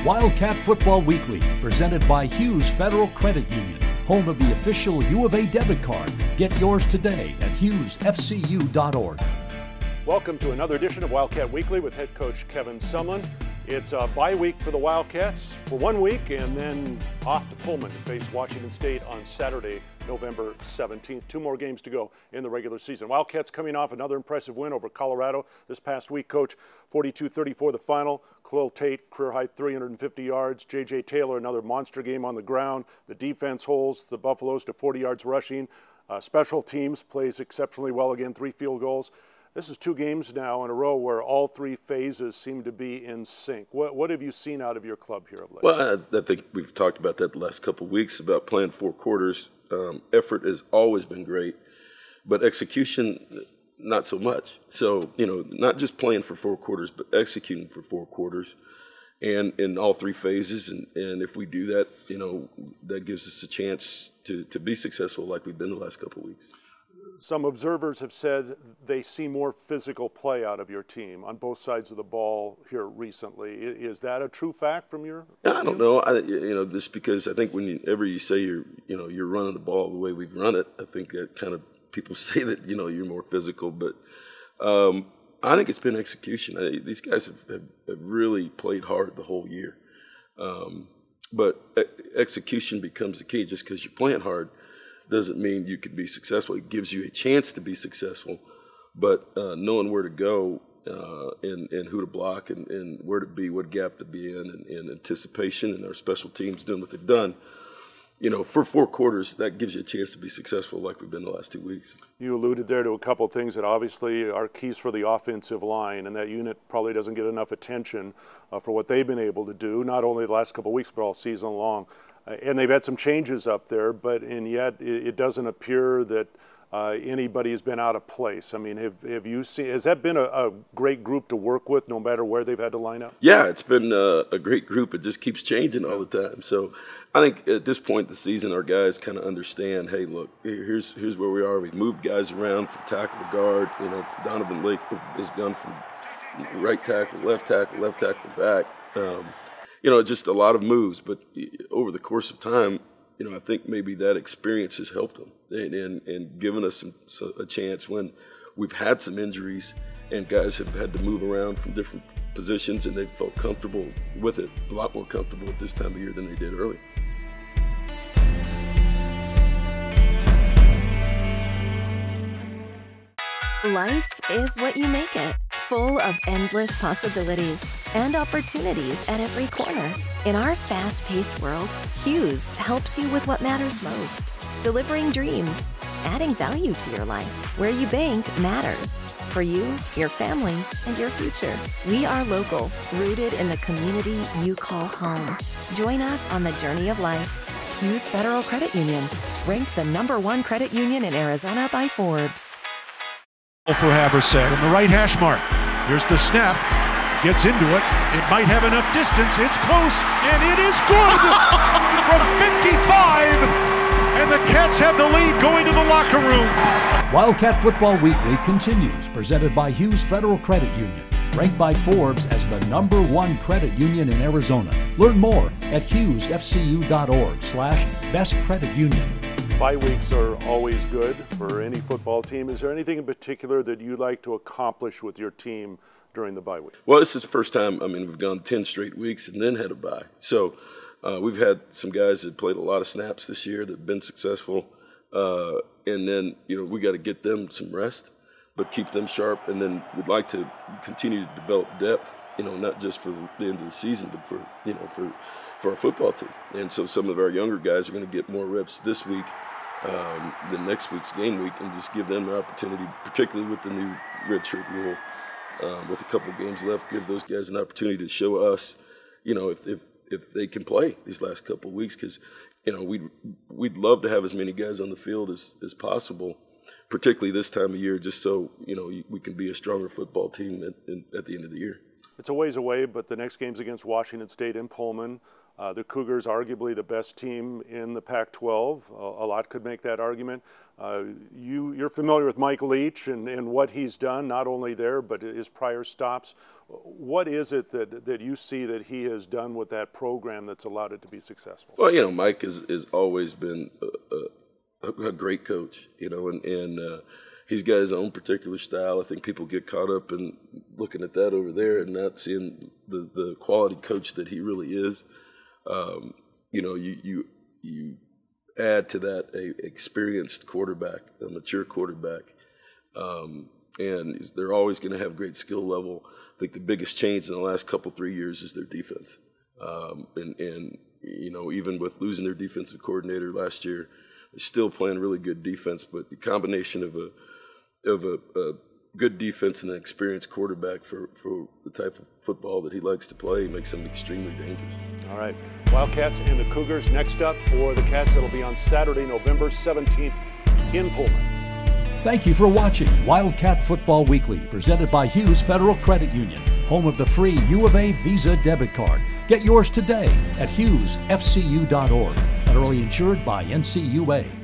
Wildcat Football Weekly, presented by Hughes Federal Credit Union, home of the official U of A debit card. Get yours today at hughesfcu.org. Welcome to another edition of Wildcat Weekly with head coach Kevin Sumlin. It's a bye week for the Wildcats for 1 week and then off to Pullman to face Washington State on Saturday, November 17th. 2 more games to go in the regular season. Wildcats coming off another impressive win over Colorado this past week, Coach. 42-34 the final. Khalil Tate, career-high 350 yards. J.J. Taylor, another monster game on the ground. The defense holds the Buffaloes to 40 yards rushing. Special teams plays exceptionally well again, 3 field goals. This is 2 games now in a row where all 3 phases seem to be in sync. What have you seen out of your club here of late? Well, I think we've talked about that the last couple of weeks about playing 4 quarters. Effort has always been great, but execution, not so much. So, not just playing for 4 quarters, but executing for 4 quarters and in all 3 phases. And if we do that, that gives us a chance to be successful like we've been the last couple of weeks. Some observers have said they see more physical play out of your team on both sides of the ball here recently. Is that a true fact from your? I don't know. Just because I think whenever you say you're running the ball the way we've run it, I think that kind of people say that you're more physical. But I think it's been execution. These guys have really played hard the whole year. But execution becomes the key. Just because you're playing hard doesn't mean you could be successful. It gives you a chance to be successful, but knowing where to go and who to block and where to be, what gap to be in, and anticipation, and our special teams doing what they've done, for 4 quarters, that gives you a chance to be successful like we've been the last 2 weeks. You alluded there to a couple of things that obviously are keys for the offensive line, and that unit probably doesn't get enough attention for what they've been able to do, not only the last couple of weeks, but all season long. And they've had some changes up there, and yet it doesn't appear that anybody has been out of place. I mean, have you seen? Has that been a great group to work with, no matter where they've had to line up? Yeah, it's been a great group. It just keeps changing all the time. So I think at this point in the season, our guys kind of understand. Hey, look, here's where we are. We've moved guys around from tackle to guard. Donovan Lake has gone from right tackle, left tackle back. Just a lot of moves, but over the course of time, I think maybe that experience has helped them and given us a chance when we've had some injuries and guys have had to move around from different positions, and they've felt comfortable with it, a lot more comfortable at this time of year than they did early. Life is what you make it, full of endless possibilities and opportunities at every corner. In our fast-paced world, Hughes helps you with what matters most, delivering dreams, adding value to your life. Where you bank matters, for you, your family, and your future. We are local, rooted in the community you call home. Join us on the journey of life. Hughes Federal Credit Union, ranked the #1 credit union in Arizona by Forbes. For Haversack on the right hash mark. Here's the snap. Gets into it. It might have enough distance. It's close, and it is good from 55. And the Cats have the lead going to the locker room. Wildcat Football Weekly continues, presented by Hughes Federal Credit Union, ranked by Forbes as the #1 credit union in Arizona. Learn more at hughesfcu.org/Best Credit Union. Bye weeks are always good for any football team. Is there anything in particular that you'd like to accomplish with your team during the bye week? Well, this is the first time, we've gone 10 straight weeks and then had a bye. So we've had some guys that played a lot of snaps this year that have been successful. And then, we got to get them some rest, but keep them sharp. And then we'd like to continue to develop depth, not just for the end of the season, but for our football team. And so some of our younger guys are going to get more reps this week than next week's game week, and just give them an opportunity, particularly with the new redshirt rule. With a couple games left, give those guys an opportunity to show us, if they can play these last couple of weeks, because we'd love to have as many guys on the field as possible, particularly this time of year, just so we can be a stronger football team at the end of the year. It's a ways away, but the next game's against Washington State in Pullman. The Cougars, arguably the best team in the Pac-12. A lot could make that argument. You're familiar with Mike Leach and what he's done, not only there, but his prior stops. What is it that you see that he has done with that program that's allowed it to be successful? Well, you know, Mike has always been a great coach, you know, and he's got his own particular style. I think people get caught up in looking at that over there and not seeing the quality coach that he really is. You know, you add to that a experienced quarterback, a mature quarterback, and they're always going to have great skill level. I think the biggest change in the last 3 years is their defense, and you know, even with losing their defensive coordinator last year, they're still playing really good defense. But the combination of a good defense and an experienced quarterback for the type of football that he likes to play makes him extremely dangerous. All right, Wildcats and the Cougars next up for the Cats. That'll be on Saturday, November 17th in Pullman. Thank you for watching Wildcat Football Weekly, presented by Hughes Federal Credit Union, home of the free U of A Visa debit card. Get yours today at hughesfcu.org. Federally insured by NCUA.